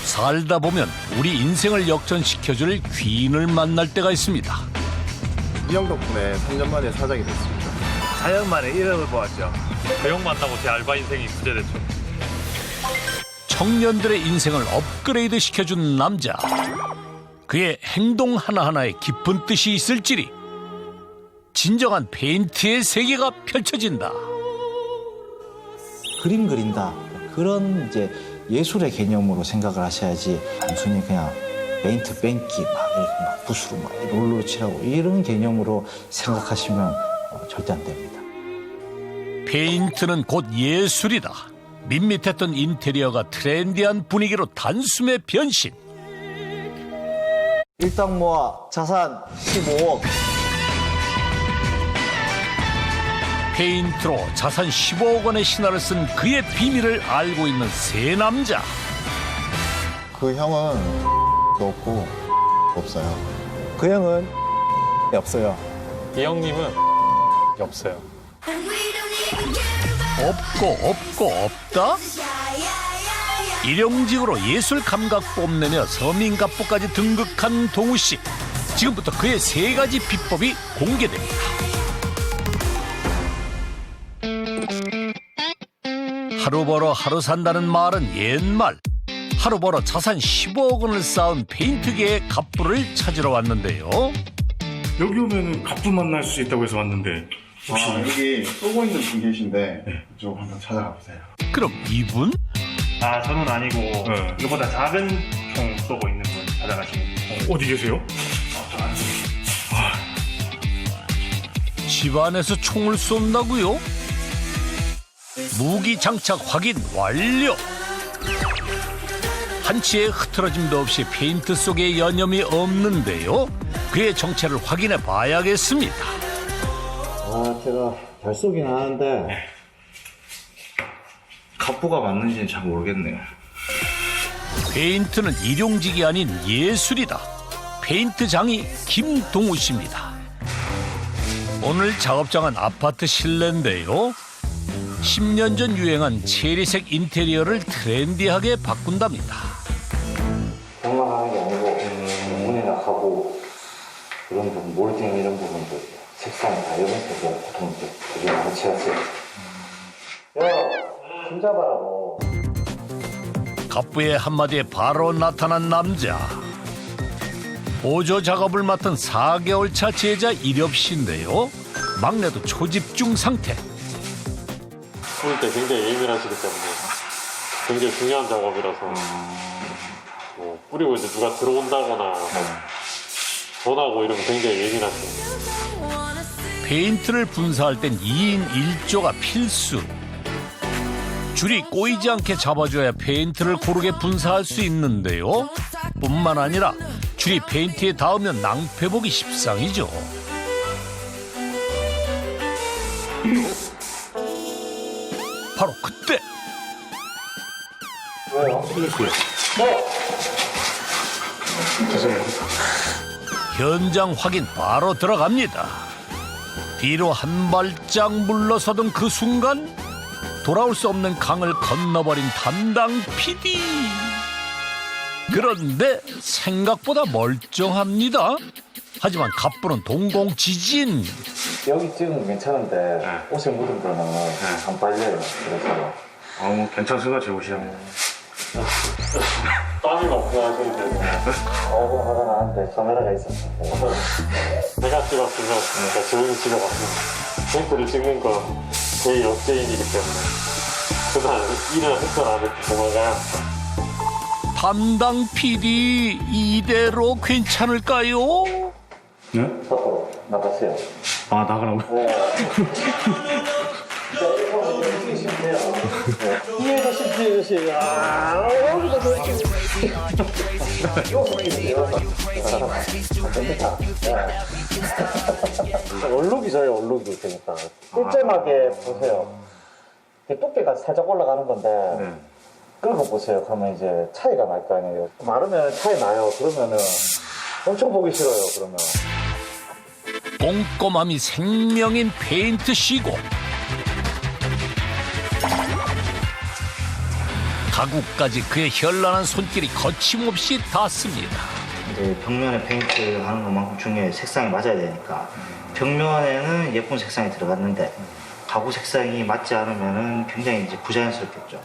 살다 보면 우리 인생을 역전시켜줄 귀인을 만날 때가 있습니다. 이 형 덕분에 3년 만에 사장이 됐습니다. 4년 만에 1억을 모았죠. 그 형 만나고 제 알바 인생이 구제됐죠. 청년들의 인생을 업그레이드 시켜준 남자. 그의 행동 하나하나에 깊은 뜻이 있을지리 진정한 페인트의 세계가 펼쳐진다. 그림 그린다. 그런 이제 예술의 개념으로 생각을 하셔야지 단순히 그냥 페인트 뺑기 막 이렇게 막 붓으로 막 롤로 칠하고 이런 개념으로 생각하시면 절대 안 됩니다. 페인트는 곧 예술이다. 밋밋했던 인테리어가 트렌디한 분위기로 단숨에 변신. 일당 모아 자산 15억. 페인트로 자산 15억 원의 신화를 쓴 그의 비밀을 알고 있는 세 남자. 그 형은 없고 없어요. 그 형은 없어요. 이 형님은 없어요. 없고 없다? 일용직으로 예술 감각 뽐내며 서민갑부까지 등극한 동우 씨. 지금부터 그의 세 가지 비법이 공개됩니다. 하루 벌어 하루 산다는 말은 옛말. 하루 벌어 자산 15억 원을 쌓은 페인트계의 갑부를 찾으러 왔는데요. 여기 오면은 갑부 만날 수 있다고 해서 왔는데 혹시 여기 쏘고 있는 분 계신데 이쪽 한번 찾아가 보세요. 그럼 이분? 아, 저는 아니고 이거보다 작은 총 쏘고 있는 분 찾아가시면 돼요. 어디 계세요? 집안에서 총을 쏜다고요? 무기 장착 확인 완료. 한치의 흐트러짐도 없이 페인트 속에 여념이 없는데요. 그의 정체를 확인해 봐야겠습니다. 제가 잘 쏘긴 하는데 갑부가 맞는지는 잘 모르겠네요. 페인트는 일용직이 아닌 예술이다. 페인트장이 김동우 씨입니다. 오늘 작업장은 아파트 실내인데요. 10년 전 유행한 체리색 인테리어를 트렌디하게 바꾼답니다. 장난하는 게 아니고 문이나 가구 이런 부분, 몰딩 이런 부분도 색상이 다 여분색이야. 보통 되게 많이 칠했어요. 야, 힘 잡아라 너. 갑부의 한마디에 바로 나타난 남자. 보조 작업을 맡은 4개월 차 제자 이렵 씨인데요. 막내도 초집중 상태. 뿌릴 때 굉장히 예민하시기 때문에 굉장히 중요한 작업이라서 뭐 뿌리고 이제 누가 들어온다거나 전화고 이러면 굉장히 예민하세요. 페인트를 분사할 땐 2인 1조가 필수. 줄이 꼬이지 않게 잡아줘야 페인트를 고르게 분사할 수 있는데요. 뿐만 아니라 줄이 페인트에 닿으면 낭패보기 십상이죠. 바로 그때 현장 확인 바로 들어갑니다. 뒤로 한 발짝 물러서던 그 순간 돌아올 수 없는 강을 건너버린 담당 PD. 그런데 생각보다 멀쩡합니다. 하지만 갑부는 동공지진. 여기 찍으면 괜찮은데 옷에 묻은 거는 안 빨려요. 그래서 뭐 괜찮습니다. 제 옷이랑 땀이 많이 나시는데 화가 나는데 카메라가 있었어. 제가 찍었으면 그러니까 조용히 찍어봤어요. 페인트를 찍는 건 제 역제인이기 때문에 그날 일을 했던 안 했던 동화가 담당 PD 이대로 괜찮을까요? 네? 밖으로 나갔어요. 아 나가라고? 이해가 쉽지 이것이. 얼룩이 져요. 얼룩이 되니까 꿀잼하게 보세요. 두께가 살짝 올라가는 건데 긁어 보세요. 그러면 이제 차이가 날 거 아니에요. 마르면 차이 나요. 그러면은 엄청 보기 싫어요. 그러면 꼼꼼함이 생명인 페인트 시공. 가구까지 그의 현란한 손길이 거침없이 닿습니다. 이제 벽면에 페인트 하는 것만큼 중요해. 색상이 맞아야 되니까. 벽면에는 예쁜 색상이 들어갔는데 가구 색상이 맞지 않으면은 굉장히 이제 부자연스럽겠죠.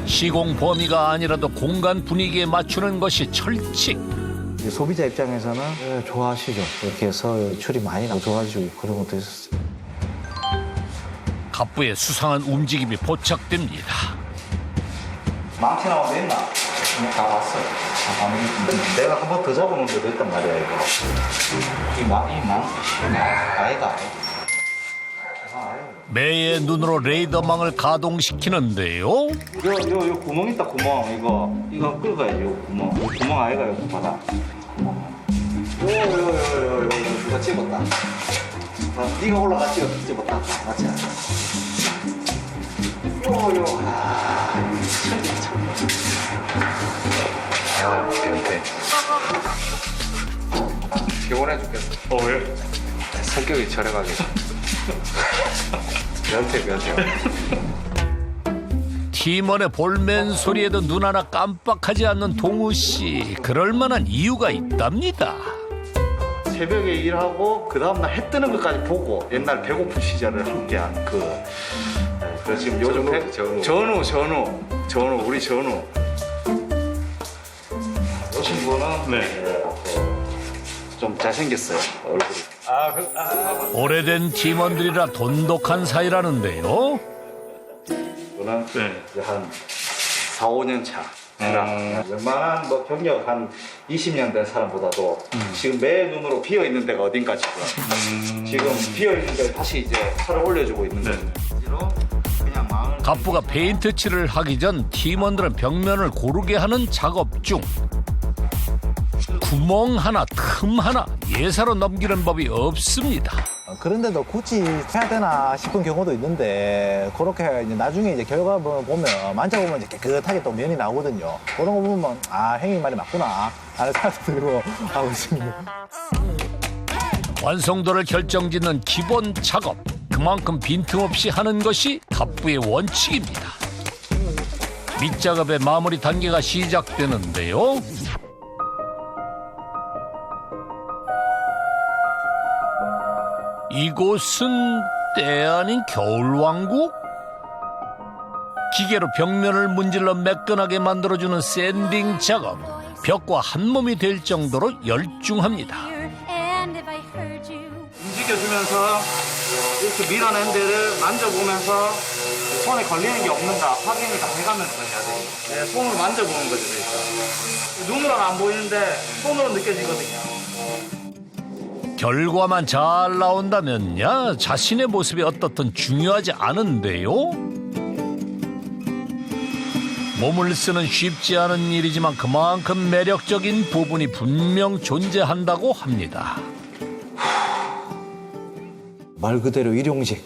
시공 범위가 아니라도 공간 분위기에 맞추는 것이 철칙. 이제 소비자 입장에서는 좋아하시죠. 이렇게 해서 출이 많이 나고 좋아지고 그런 것도 있었어요. 갑부의 수상한 움직임이 포착됩니다. 망치 나온 데 있나? 다 봤어. 내가 한 번 더 잡아놓은 데도 있단 말이야, 이거. 아이가. 매의 눈으로 레이더망을 가동시키는데요. 요 구멍 있다, 구멍. 이거 끌어가야지, 요 구멍. 요 구멍 아이가, 요 봐라. 요, 누가 찍었다. 네가 올라가 찍었다. 맞지? 변태. 피곤해 죽겠어. 왜? 성격이 저래가지고. 변태. 팀원의 볼멘 소리에도 눈 하나 깜빡하지 않는 동우 씨. 그럴 만한 이유가 있답니다. 새벽에 일하고 그 다음날 해 뜨는 것까지 보고 옛날 배고픈 시절을 함께한 그 지금 요즘 전우 우리 전우 이 친구는 네. 좀 잘생겼어요 얼굴이. 오래된 팀원들이라 돈독한 사이라는데요. 저는 네. 이제 한 4, 5년 차. 웬만한 뭐 경력 한 20년 된 사람보다도 지금 매 눈으로 비어 있는 데가 어딘가 지금 비어 있는 데 다시 이제 살을 올려주고 있는 거예요. 그냥 마음을 갑부가 페인트 칠을 하기 전 팀원들은 벽면을 고르게 하는 작업 중. 구멍 하나, 틈 하나 예사로 넘기는 법이 없습니다. 그런데도 굳이 해야 되나 싶은 경우도 있는데 그렇게 이제 나중에 이제 결과물 보면 만져보면 이제 깨끗하게 또 면이 나오거든요. 그런 거 보면 형님 말이 맞구나 하는 생각도 들고 하고 있습니다. 완성도를 결정짓는 기본 작업. 그만큼 빈틈없이 하는 것이 갑부의 원칙입니다. 밑작업의 마무리 단계가 시작되는데요. 이곳은 때 아닌 겨울왕국? 기계로 벽면을 문질러 매끈하게 만들어주는 샌딩 작업. 벽과 한 몸이 될 정도로 열중합니다. 움직여주면서 이렇게 밀어낸 데를 만져보면서 손에 걸리는 게 없는가 확인을 다 해가면서 해야 돼요. 네, 손으로 만져보는 거죠. 그러니까. 눈으로는 안 보이는데 손으로 느껴지거든요. 결과만 잘 나온다면야 자신의 모습이 어떻든 중요하지 않은데요. 몸을 쓰는 쉽지 않은 일이지만 그만큼 매력적인 부분이 분명 존재한다고 합니다. 말 그대로 일용직,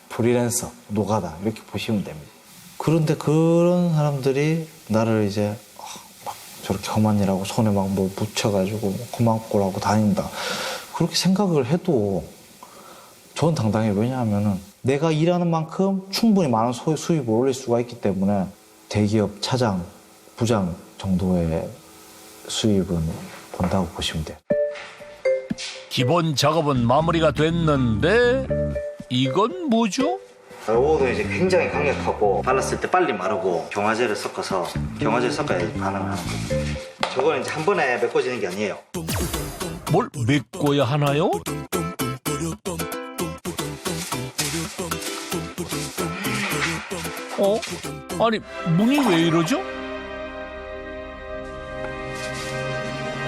프리랜서, 노가다 이렇게 보시면 됩니다. 그런데 그런 사람들이 나를 이제 막 저렇게 험한 일하고 손에 막 뭐 묻혀가지고 고만골하고 다닌다. 그렇게 생각을 해도 전 당당해요. 왜냐하면 내가 일하는 만큼 충분히 많은 수입을 올릴 수가 있기 때문에 대기업 차장, 부장 정도의 수입은 본다고 보시면 돼요. 기본 작업은 마무리가 됐는데 이건 뭐죠? 요거도 이제 굉장히 강력하고 발랐을 때 빨리 마르고 경화제를 섞어야 가능한 거예요. 저거는 이제 한 번에 메꿔지는 게 아니에요. 뭘 메꿔야 하나요? 아니 문이 왜 이러죠?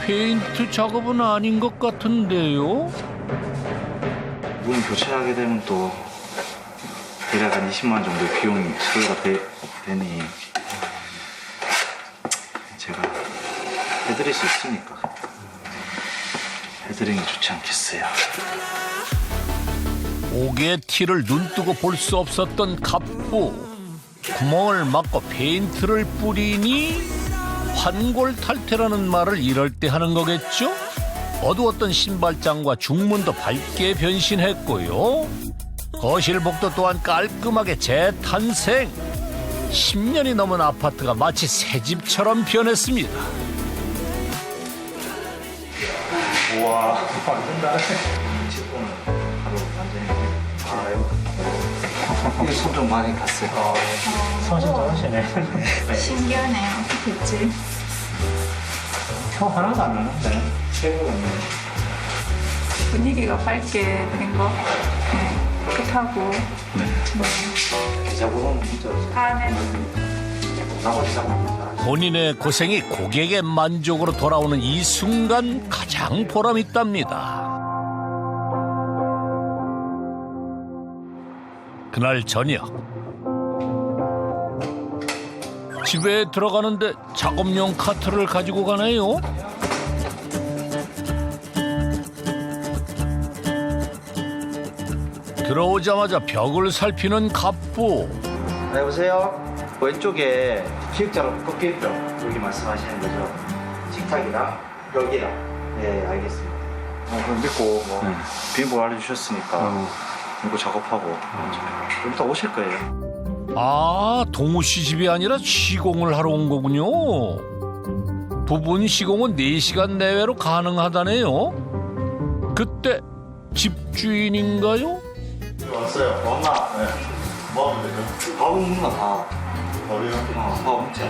페인트 작업은 아닌 것 같은데요? 문 교체하게 되면 또 대략 한 20만 원 정도의 비용이 소요가 되니 제가 해드릴 수 있으니까 해드리는 게 좋지 않겠어요. 옥의 티를 눈뜨고 볼 수 없었던 갑부. 구멍을 막고 페인트를 뿌리니 환골탈태라는 말을 이럴 때 하는 거겠죠? 어두웠던 신발장과 중문도 밝게 변신했고요. 거실 복도 또한 깔끔하게 재탄생. 10년이 넘은 아파트가 마치 새 집처럼 변했습니다. 우와, 완전 다르네. 지금 바로 완전히. 이게 손 좀 많이 갔어요. 손이 좀 하시네. 신기하네요. 어떻게 했지? 표 하나도 안 나는데. 세고는. 분위기가 밝게 된 거. 네, 끝하고. 계좌번호는 진짜. 네. 나머지 잡아봅니다. 본인의 고생이 고객의 만족으로 돌아오는 이 순간 가장 보람있답니다. 그날 저녁 집에 들어가는데 작업용 카트를 가지고 가네요. 들어오자마자 벽을 살피는 갑부. 네, 여보세요? 왼쪽에 기역자로 꺾여있죠? 여기 말씀하시는 거죠? 식탁이랑 여기랑. 네, 알겠습니다. 그럼 믿고 비밀번호 알려주셨으니까 이거 작업하고 좀 이따 오실 거예요. 아, 동우 씨 집이 아니라 시공을 하러 온 거군요. 부분 시공은 4시간 내외로 가능하다네요. 그때 집주인인가요? 왔어요. 엄마, 네. 뭐 하면 되죠? 밥 먹는 거 다. 어디요? 밥 먹자.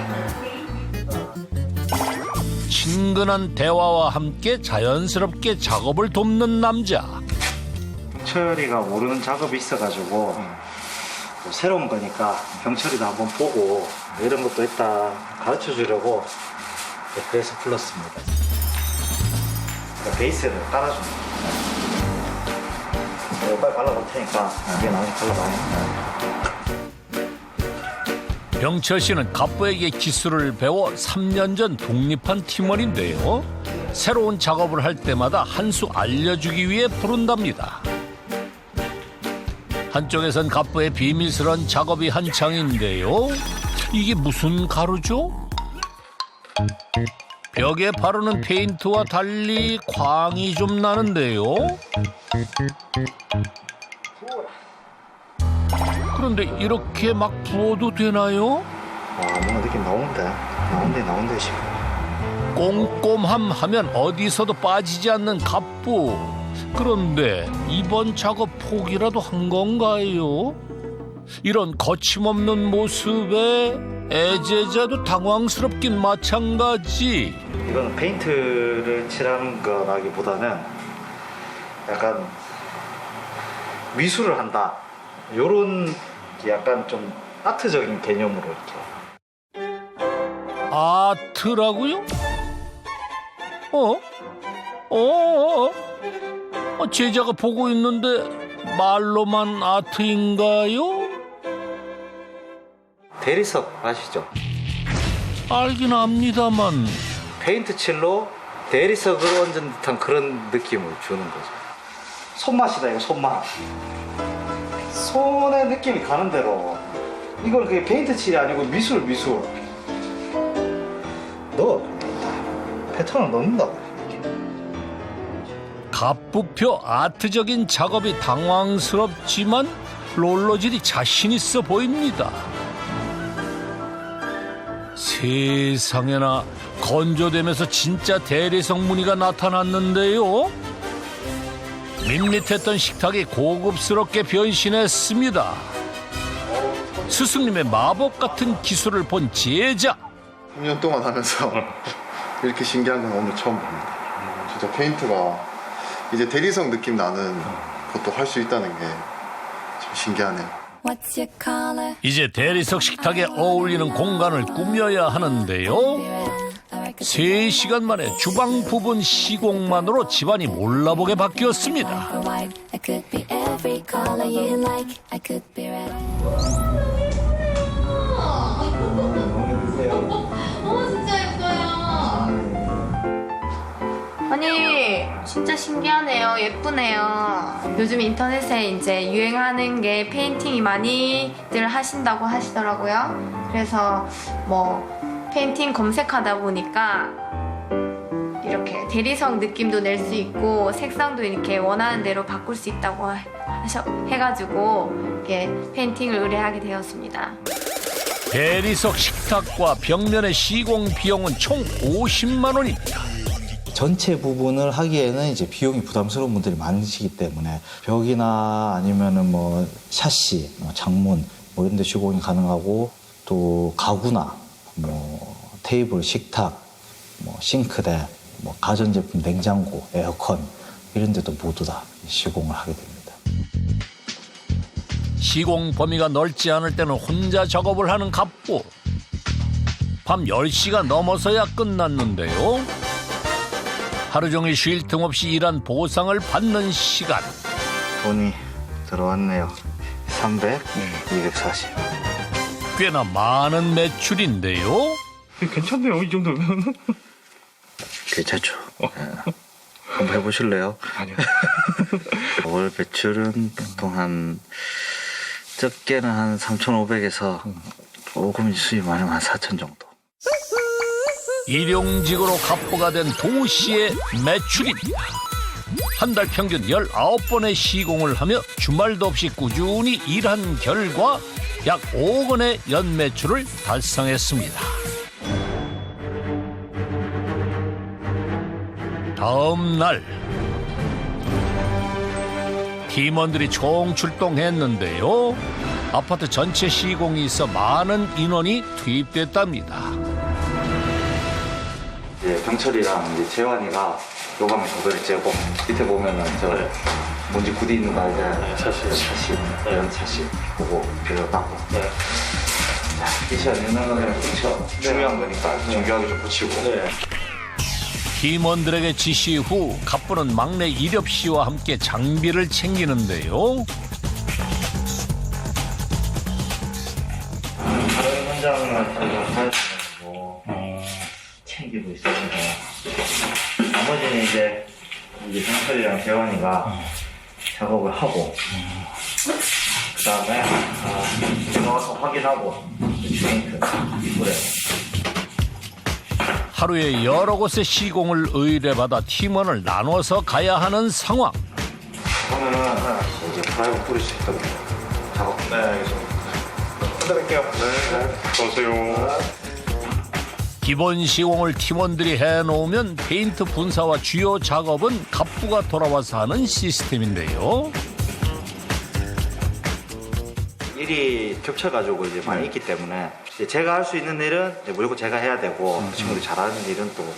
친근한 대화와 함께 자연스럽게 작업을 돕는 남자. 병철이가 모르는 작업이 있어가지고 또 새로운 거니까 병철이도 한번 보고 이런 것도 있다 가르쳐 주려고 그래서 불렀습니다. 베이스를 깔아줍니다. 이거 빨리 발라볼 테니까 이게 나중에 발라봐요. 병철 씨는 갑부에게 기술을 배워 3년 전 독립한 팀원인데요. 새로운 작업을 할 때마다 한 수 알려주기 위해 부른답니다. 한쪽에선 갑부의 비밀스런 작업이 한창인데요. 이게 무슨 가루죠? 벽에 바르는 페인트와 달리 광이 좀 나는데요. 그런데 이렇게 막 부어도 되나요? 뭔가 느낌 나온대 싶어. 꼼꼼함 하면 어디서도 빠지지 않는 갑부. 그런데 이번 작업 포기라도 한 건가요? 이런 거침없는 모습에 애제자도 당황스럽긴 마찬가지. 이거는 페인트를 칠하는 거라기보다는 약간 미술을 한다. 요런 약간 좀 아트적인 개념으로 이렇게. 아트라고요? 제자가 보고 있는데 말로만 아트인가요? 대리석 아시죠? 알긴 압니다만 페인트 칠로 대리석을 얹은 듯한 그런 느낌을 주는 거죠. 손맛이다 이거 손맛. 손의 느낌이 가는 대로. 이건 그게 페인트 칠이 아니고 미술. 넣어. 패턴을 넣는다고. 갑부표 아트적인 작업이 당황스럽지만 롤러질이 자신 있어 보입니다. 세상에나 건조되면서 진짜 대리석 무늬가 나타났는데요. 밋밋했던 식탁이 고급스럽게 변신했습니다. 스승님의 마법 같은 기술을 본 제자. 3년 동안 하면서 이렇게 신기한 건 오늘 처음 봅니다. 진짜 페인트가 이제 대리석 느낌 나는 것도 할 수 있다는 게 참 신기하네요. 이제 대리석 식탁에 어울리는 공간을 꾸며야 하는데요. 3시간 만에 주방 부분 시공만으로 집안이 몰라보게 바뀌었습니다. 아니, 진짜 신기하네요. 예쁘네요. 요즘 인터넷에 이제 유행하는 게 페인팅이 많이들 하신다고 하시더라고요. 그래서 뭐 페인팅 검색하다 보니까 이렇게 대리석 느낌도 낼 수 있고 색상도 이렇게 원하는 대로 바꿀 수 있다고 해가지고 이렇게 페인팅을 의뢰하게 되었습니다. 대리석 식탁과 벽면의 시공 비용은 총 50만 원입니다. 전체 부분을 하기에는 이제 비용이 부담스러운 분들이 많으시기 때문에 벽이나 아니면은 뭐 샤시, 창문 뭐 이런 데 시공이 가능하고 또 가구나 뭐 테이블, 식탁, 뭐 싱크대, 뭐 가전제품, 냉장고, 에어컨 이런 데도 모두 다 시공을 하게 됩니다. 시공 범위가 넓지 않을 때는 혼자 작업을 하는 갑부. 밤 10시가 넘어서야 끝났는데요. 하루 종일 쉴 틈 없이 일한 보상을 받는 시간. 돈이 들어왔네요. 300, 240. 꽤나 많은 매출인데요. 괜찮네요, 이 정도면. 괜찮죠? 한번 해보실래요? 아니요. 월 매출은 보통 한 적게는 한 3,500에서 조금 수입 많으면 한 4,000 정도. 일용직으로 갑부가 된 도 씨의 매출입니다. 한 달 평균 19번의 시공을 하며 주말도 없이 꾸준히 일한 결과 약 5억 원의 연매출을 달성했습니다. 다음 날 팀원들이 총출동했는데요. 아파트 전체 시공이 있어 많은 인원이 투입됐답니다. 이제 병철이랑 이제 재환이가 요방에 도배를 째고 밑에 보면은 저 먼지 굳이 있는 거 알죠? 샤시 이런 샤시 보고 빌려 닦고. 자, 이 시간에는 그냥 붙여 중요한 거니까 정교하게 좀 붙이고. 팀원들에게 지시 후 갑부는 막내 이렵 씨와 함께 장비를 챙기는데요. 다른 현장을 할 챙기고 있습니다. 나머지는 이제 병철이랑 재환이가 작업을 하고 그 다음에 들어가서 확인하고 페인트 뿌려. 하루에 여러 곳의 시공을 의뢰받아 팀원을 나눠서 가야 하는 상황. 그러면은 이제 프라이브 뿌릴 수 있거든요. 작업. 네, 알겠습니다. 부탁드릴게요. 네, 어서요. 기본 시공을 팀원들이 해놓으면 페인트 분사와 주요 작업은 갑부가 돌아와서 하는 시스템인데요. 일이 겹쳐가지고 이제 많이 있기 때문에 이제 제가 할 수 있는 일은 이제 무조건 제가 해야 되고 친구들이 잘하는 일은 또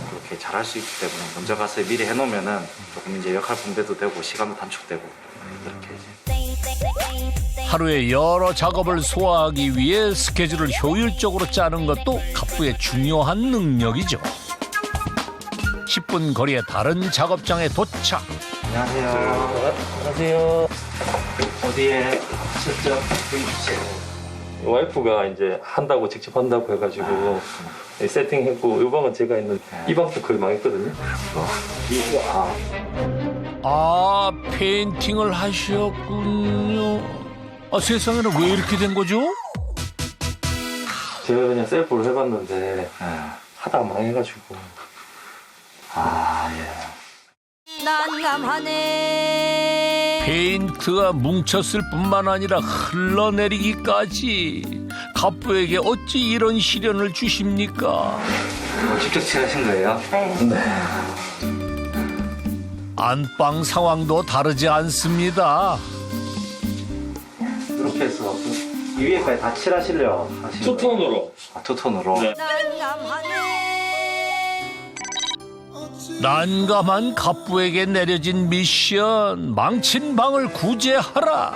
그렇게 잘할 수 있기 때문에 먼저 가서 미리 해놓으면은 조금 이제 역할 분배도 되고 시간도 단축되고 그렇게 이제. 하루에 여러 작업을 소화하기 위해 스케줄을 효율적으로 짜는 것도 갑부의 중요한 능력이죠. 10분 거리의 다른 작업장에 도착. 안녕하세요. 안녕하세요. 어디에 하셨죠? 와이프가 이제 한다고 직접 한다고 해가지고 세팅했고 이 방은 제가 있는 이 방도 거의 망했거든요. 아, 페인팅을 하셨군요. 아, 세상에는 왜 이렇게 된 거죠? 제가 그냥 셀프로 해봤는데 하다가 망해가지고. 아, 예. 난감하네. 페인트가 뭉쳤을 뿐만 아니라 흘러내리기까지. 갑부에게 어찌 이런 시련을 주십니까? 직접 칠하신 거예요? 네. 안방 상황도 다르지 않습니다. 이렇게 해서 이 위에까지 다 칠하시려 하시는 거예요? 투톤으로. 아, 투톤으로? 네. 난감하네. 난감한 갑부에게 내려진 미션. 망친 방을 구제하라.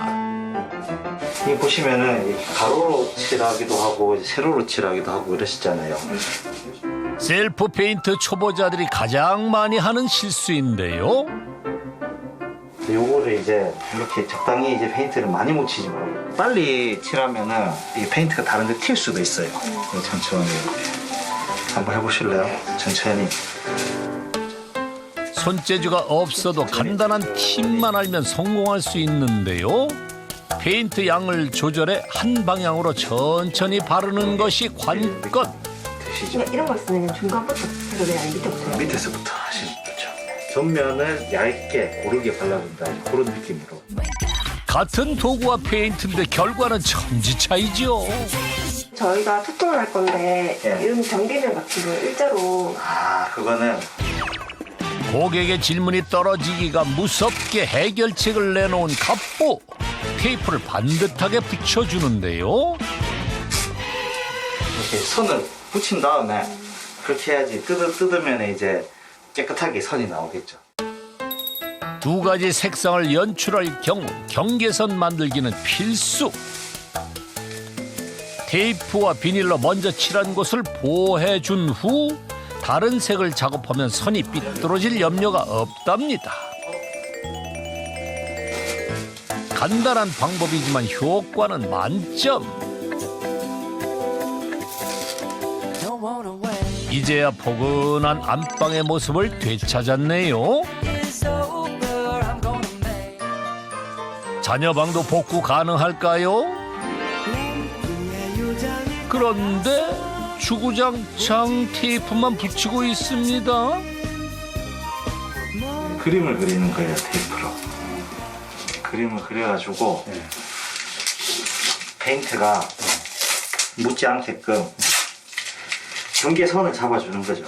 여기 보시면은 이 가로로 칠하기도 하고 이제 세로로 칠하기도 하고 이러시잖아요. 셀프 페인트 초보자들이 가장 많이 하는 실수인데요. 요거를 이제 이렇게 적당히 이제 페인트를 많이 묻히지 말고 빨리 칠하면은 이 페인트가 다른 데 튈 수도 있어요. 천천히 이렇게 한번 해보실래요? 천천히. 손재주가 없어도 간단한 팁만 알면 성공할 수 있는데요. 페인트 양을 조절해 한 방향으로 천천히 바르는 것이 관건. 드시죠. 이런 거 쓰면 중간부터 앞에서 그냥 밑에부터. 밑에서부터 하시는 거죠. 전면을 얇게 고르게 발라준다 그런 느낌으로. 같은 도구와 페인트인데 결과는 천지 차이죠. 저희가 투톤을 할 건데 예. 이런 전기면 같은 거 일자로 그거는 고객의 질문이 떨어지기가 무섭게 해결책을 내놓은 갑부. 테이프를 반듯하게 붙여주는데요. 이렇게 선을 붙인 다음에 그렇게 해야지 뜯으면 이제 깨끗하게 선이 나오겠죠. 두 가지 색상을 연출할 경우 경계선 만들기는 필수. 테이프와 비닐로 먼저 칠한 곳을 보호해준 후 다른 색을 작업하면 선이 삐뚤어질 염려가 없답니다. 간단한 방법이지만 효과는 만점. 이제야 포근한 안방의 모습을 되찾았네요. 자녀방도 복구 가능할까요? 그런데 주구장창 테이프만 붙이고 있습니다. 그림을 그리는 거예요, 테이프로. 그림을 그려가지고 페인트가 묻지 않게끔 경계선을 잡아주는 거죠.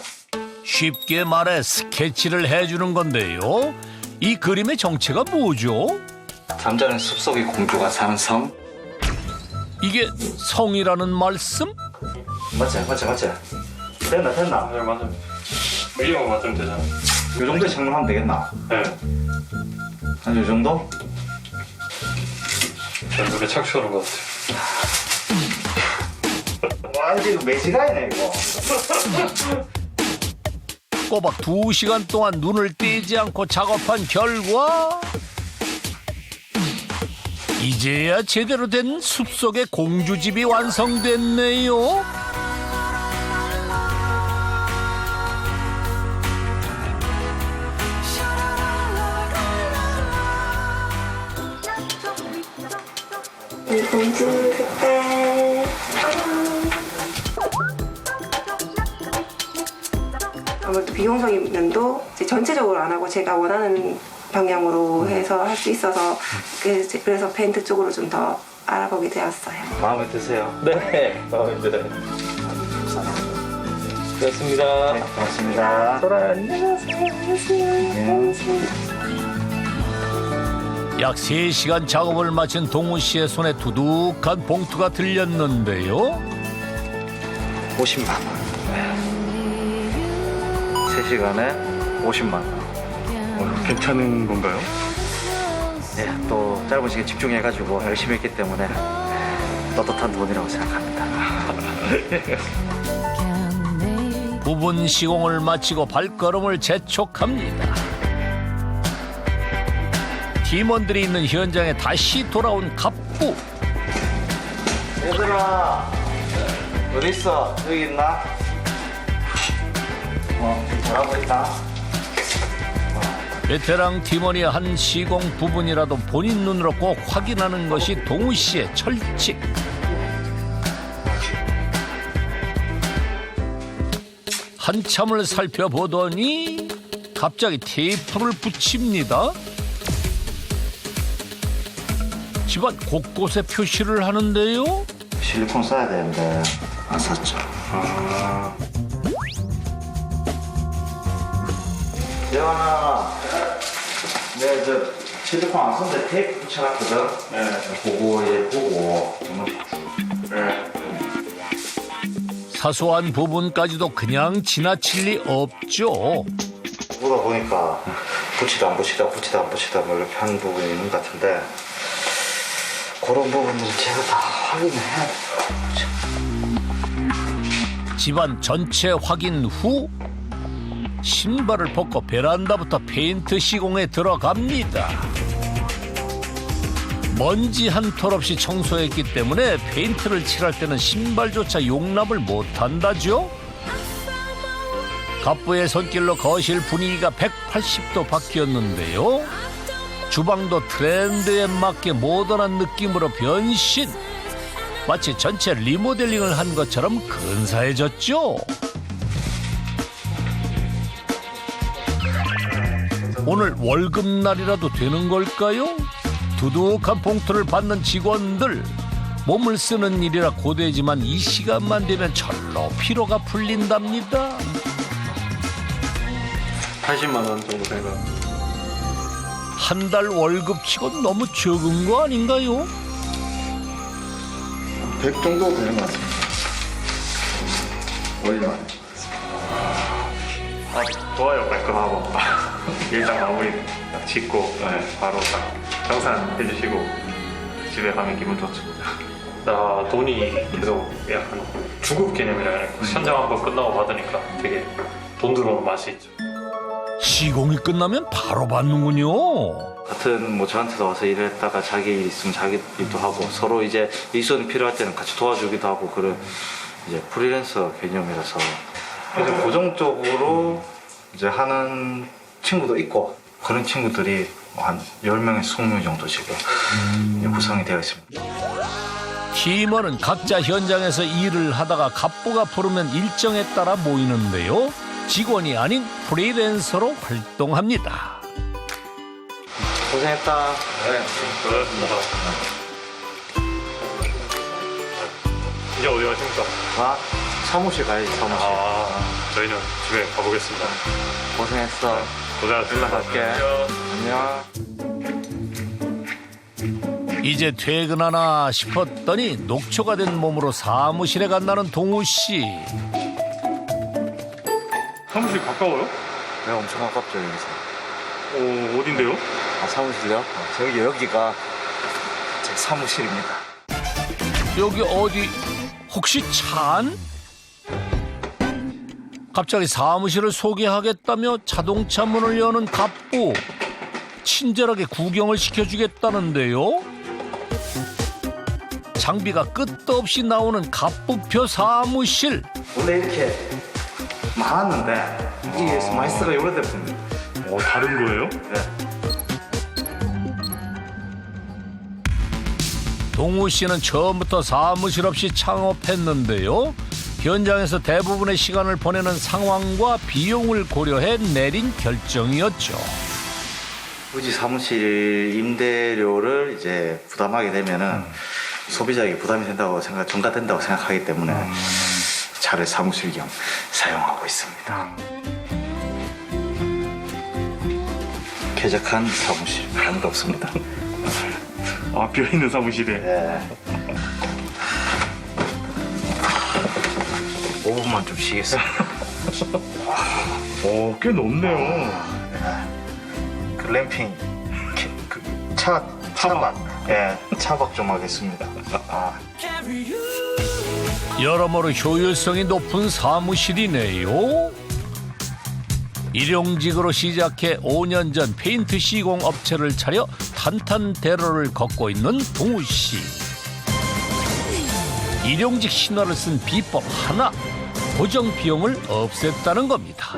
쉽게 말해 스케치를 해주는 건데요. 이 그림의 정체가 뭐죠? 잠자는 숲속의 공주가 사는 섬. 이게 성이라는 말씀? 맞지? 됐나? 네, 맞아요. 위에만 맞으면 되잖아. 이 정도에 착용하면 되겠나? 네. 한 이 정도? 결국에 착수하는 것 같아요. 와, 이거 매지가이네, 이거. 꼬박 2시간 동안 눈을 떼지 않고 작업한 결과 이제야 제대로 된 숲속의 공주집이 완성됐네요. 이 공주 색깔. 아무래도 비용적인 면도 이제 전체적으로 안 하고 제가 원하는 방향으로 해서 할 수 있어서 그래서 페인트 쪽으로 좀 더 알아보게 되었어요. 마음에 드세요? 네, 마음에 들어요. 고맙습니다. 네, 고맙습니다. 약 3시간 작업을 마친 동우 씨의 손에 두둑한 봉투가 들렸는데요. 50만 원. 3시간에 50만 원. 괜찮은 건가요? 네, 또 짧은 시간에 집중해가지고 열심히 했기 때문에 떳떳한 돈이라고 생각합니다. 부분 시공을 마치고 발걸음을 재촉합니다. 팀원들이 있는 현장에 다시 돌아온 갑부. 얘들아, 어디 있어? 여기 있나? 잘하고 있다. 베테랑 팀원이 한 시공 부분이라도 본인 눈으로 꼭 확인하는 것이 동우 씨의 철칙. 한참을 살펴보더니 갑자기 테이프를 붙입니다. 집안 곳곳에 표시를 하는데요. 실리콘 써야 되는데 안 샀죠. 재환아, 내가 저 실리콘 안 썼는데 테이프 붙여놨거든. 그거 얘 보고 사소한 부분까지도 그냥 지나칠 리 없죠. 보다 보니까 붙이다 안 붙이다 뭐 이렇게 하는 부분이 있는 것 같은데 그런 부분들은 제가 다 확인해야 돼요. 집안 전체 확인 후 신발을 벗고 베란다부터 페인트 시공에 들어갑니다. 먼지 한 톨 없이 청소했기 때문에 페인트를 칠할 때는 신발조차 용납을 못한다죠. 갑부의 손길로 거실 분위기가 180도 바뀌었는데요. 주방도 트렌드에 맞게 모던한 느낌으로 변신. 마치 전체 리모델링을 한 것처럼 근사해졌죠. 오늘 월급날이라도 되는 걸까요? 두둑한 봉투를 받는 직원들. 몸을 쓰는 일이라 고되지만 이 시간만 되면 절로 피로가 풀린답니다. 80만 원 정도 되가. 한 달 월급치곤 너무 적은 거 아닌가요? 100 정도 되는 것 같습니다. 5일 만에. 좋아요. 깔끔하고. 일단 마무리 딱 짓고 바로 딱 정산해 주시고 집에 가면 기분 좋습니다. 나 돈이 계속 약간 주급 개념이라 해야 현장 한번 끝나고 받으니까 되게 돈 들어오는 맛이 있죠. 시공이 끝나면 바로 받는군요. 같은 뭐 저한테도 와서 일을 했다가 자기 일 있으면 자기 일도 하고 서로 이제 일손이 필요할 때는 같이 도와주기도 하고 그런 이제 프리랜서 개념이라서 그래서 고정적으로 이제 하는 친구도 있고 그런 친구들이 한 10명에서 20명 정도 지금 구성이 되어 있습니다. 팀원은 각자 현장에서 일을 하다가 갑부가 부르면 일정에 따라 모이는데요. 직원이 아닌 프리랜서로 활동합니다. 고생했다. 이제 어디 가십니까? 아, 사무실 가야지 사무실. 저희는 집에 가보겠습니다. 고생했어. 고생하셨습니다. 갈게. 안녕. 이제 퇴근하나 싶었더니 녹초가 된 몸으로 사무실에 간다는 동우 씨. 사무실 가까워요? 네, 엄청 가깝죠 여기서. 어딘데요? 아, 사무실요? 저기 여기가 제 사무실입니다. 여기 어디 혹시 찬? 갑자기 사무실을 소개하겠다며 자동차 문을 여는 갑부. 친절하게 구경을 시켜주겠다는데요. 장비가 끝도 없이 나오는 갑부표 사무실. 원래 이렇게 많았는데 이게 마이스가 오래된 분입니다. 다른 거예요? 동우 씨는 처음부터 사무실 없이 창업했는데요. 현장에서 대부분의 시간을 보내는 상황과 비용을 고려해 내린 결정이었죠. 굳이 사무실 임대료를 이제 부담하게 되면은 소비자에게 부담이 된다고 전가된다고 생각하기 때문에 차를 사무실 겸 사용하고 있습니다. 쾌적한 사무실 아무도 없습니다. 아, 비어있는 사무실에. 네. 5분만 좀 쉬겠습니다. 꽤 넓네요. 글램핑 차박 차박 좀 하겠습니다. 여러모로 효율성이 높은 사무실이네요. 일용직으로 시작해 5년 전 페인트 시공 업체를 차려 탄탄대로를 걷고 있는 동우 씨. 일용직 신화를 쓴 비법 하나, 고정 비용을 없앴다는 겁니다.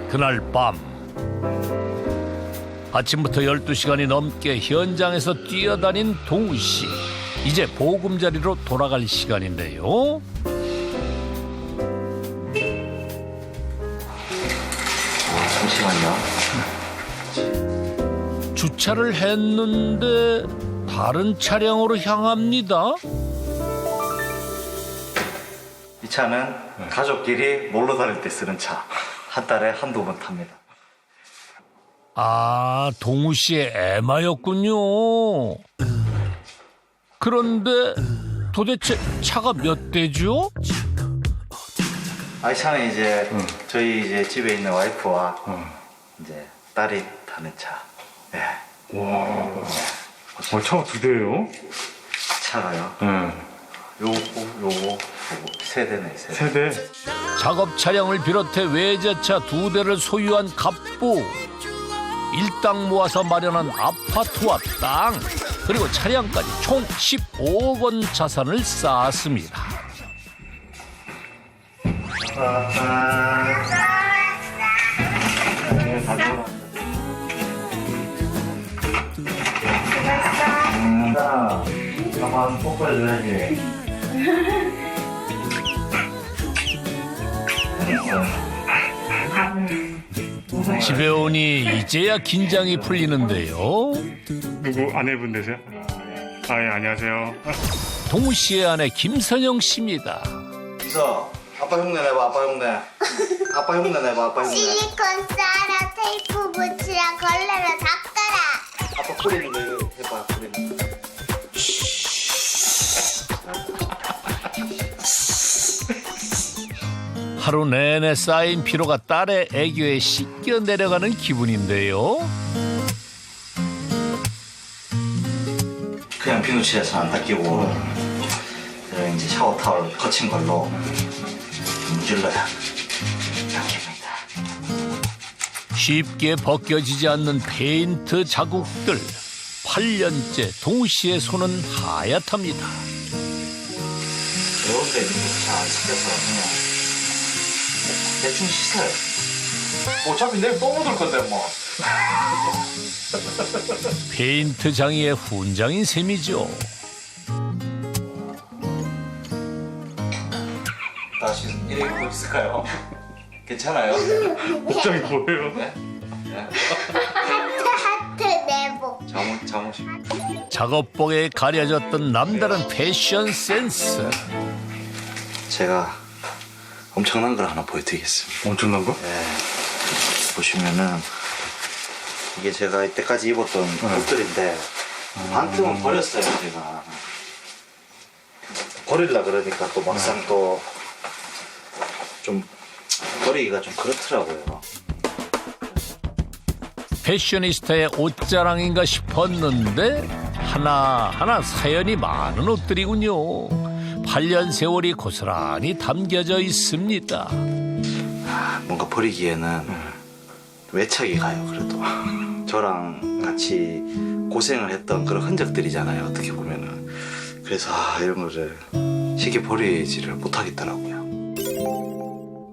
그날 밤 아침부터 12시간이 넘게 현장에서 뛰어다닌 동우 씨. 이제 보금자리로 돌아갈 시간인데요. 잠시만요. 주차를 했는데 다른 차량으로 향합니다. 이 차는 가족끼리 놀러 다닐 때 쓰는 차. 한 달에 한두 번 탑니다. 아, 동우 씨의 애마였군요. 그런데 도대체 차가 몇 대죠? 이 차는 이제 저희 이제 집에 있는 와이프와 이제 딸이 타는 차. 네. 와, 차가 2대예요? 차가요. 요거 세 대네, 세 대. 세대. 작업 차량을 비롯해 외제차 2대를 소유한 갑부. 일당 모아서 마련한 아파트와 땅, 그리고 차량까지 총 15억 원 자산을 쌓았습니다. 한번 뽀뽀해줘야지. 집에 오니 이제야 긴장이 풀리는데요. 누구 아내분 되세요? 아, 예, 안녕하세요. 동우 씨의 아내 김선영 씨입니다. 이서 아빠 흉내 내봐. 아빠 흉내. 아빠 흉내 내봐. 아빠 흉내. 실리콘 쏴라 테이프 붙이라 걸레로 닦아라. 아빠 뿌리는 거 이거 해봐. 뿌리는 거. 하루 내내 쌓인 피로가 딸의 애교에 씻겨 내려가는 기분인데요. 그냥 비누칠해서 안 닦이고 그리고 이제 샤워 타월 거친 걸로 문질러야 닦입니다. 쉽게 벗겨지지 않는 페인트 자국들. 8년째 동우 씨의 손은 하얗답니다. 이렇게 잘 씻겨서 그냥 대충 씻어요. 어차피 내일 또 묻을 건데 뭐. 페인트 장이의 훈장인 셈이죠. 다시 이래 입고 있을까요? 괜찮아요? 옷장이 뭐예요? 하트 내복. 잠옷이. 작업복에 가려졌던 남다른 패션 센스. 제가 엄청난 걸 하나 보여드리겠습니다. 엄청난 거? 네. 보시면은 이게 제가 이때까지 입었던 옷들인데 반 틈은 버렸어요. 제가 버리려 그러니까 또 막상 또 좀 버리기가 좀 그렇더라고요. 패셔니스타의 옷자랑인가 싶었는데 하나하나 사연이 많은 옷들이군요. 8년 세월이 고스란히 담겨져 있습니다. 뭔가 버리기에는 외착이 가요. 그래도 저랑 같이 고생을 했던 그런 흔적들이잖아요. 어떻게 보면은. 그래서 이런 거를 쉽게 버리지를 못하겠더라고요.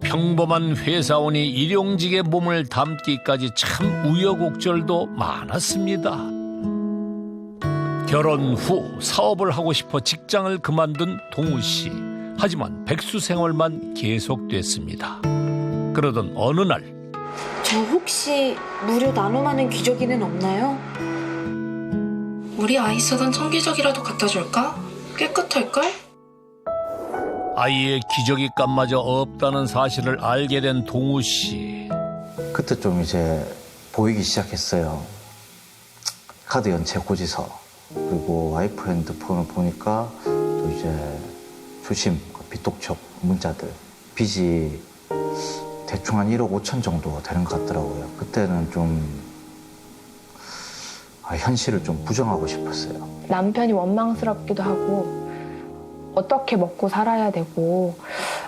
평범한 회사원이 일용직의 몸을 담기까지 참 우여곡절도 많았습니다. 결혼 후 사업을 하고 싶어 직장을 그만둔 동우 씨. 하지만 백수 생활만 계속됐습니다. 그러던 어느 날 저 혹시 무료 나눔하는 기저귀는 없나요? 우리 아이 쓰던 청기저귀라도 갖다 줄까? 깨끗할걸? 아이의 기저귀값마저 없다는 사실을 알게 된 동우 씨. 그때 좀 이제 보이기 시작했어요. 카드 연체 고지서. 그리고 와이프 핸드폰을 보니까 또 이제 주심, 빚독촉 문자들. 빚이 대충 한 1억 5천 정도 되는 것 같더라고요. 그때는 좀 현실을 좀 부정하고 싶었어요. 남편이 원망스럽기도 하고 어떻게 먹고 살아야 되고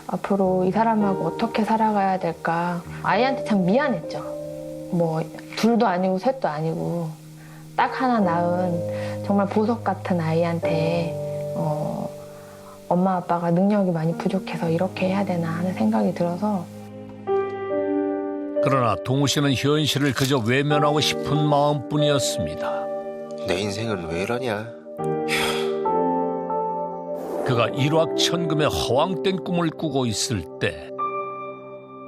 앞으로 이 사람하고 어떻게 살아가야 될까. 아이한테 참 미안했죠. 뭐 둘도 아니고 셋도 아니고 딱 하나 낳은 정말 보석 같은 아이한테 엄마 아빠가 능력이 많이 부족해서 이렇게 해야 되나 하는 생각이 들어서. 그러나 동우 씨는 현실을 그저 외면하고 싶은 마음뿐이었습니다. 내 인생은 왜 이러냐? 그가 일확천금의 허황된 꿈을 꾸고 있을 때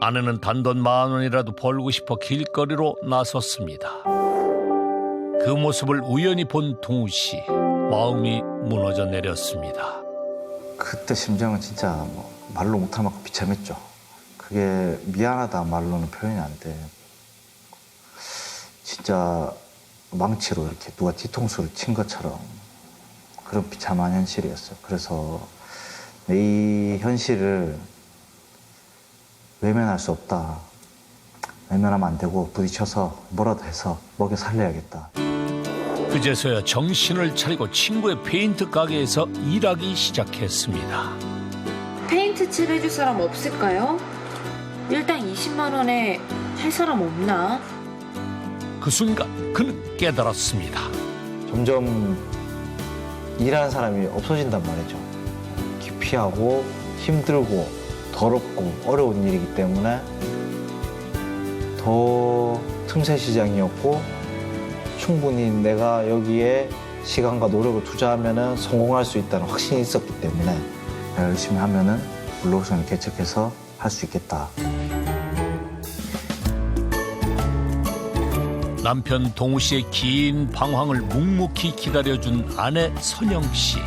아내는 단돈 10,000원이라도 벌고 싶어 길거리로 나섰습니다. 그 모습을 우연히 본 동우 씨, 마음이 무너져 내렸습니다. 그때 심정은 진짜 뭐 말로 못할 만큼 비참했죠. 그게 미안하다 말로는 표현이 안 돼. 진짜 망치로 이렇게 누가 뒤통수를 친 것처럼 그런 비참한 현실이었어요. 그래서 이 현실을 외면할 수 없다. 외면하면 안 되고 부딪혀서 뭐라도 해서 먹여 살려야겠다. 그제서야 정신을 차리고 친구의 페인트 가게에서 일하기 시작했습니다. 페인트 칠 해줄 사람 없을까요? 일당 20만 원에 할 사람 없나? 그 순간 그는 깨달았습니다. 점점 일하는 사람이 없어진단 말이죠. 기피하고 힘들고 더럽고 어려운 일이기 때문에 더 틈새 시장이었고 충분히 내가 여기에 시간과 노력을 투자하면 성공할 수 있다는 확신이 있었기 때문에 내가 열심히 하면 블로그선을 개척해서 할 수 있겠다. 남편 동우 씨의 긴 방황을 묵묵히 기다려준 아내 선영 씨.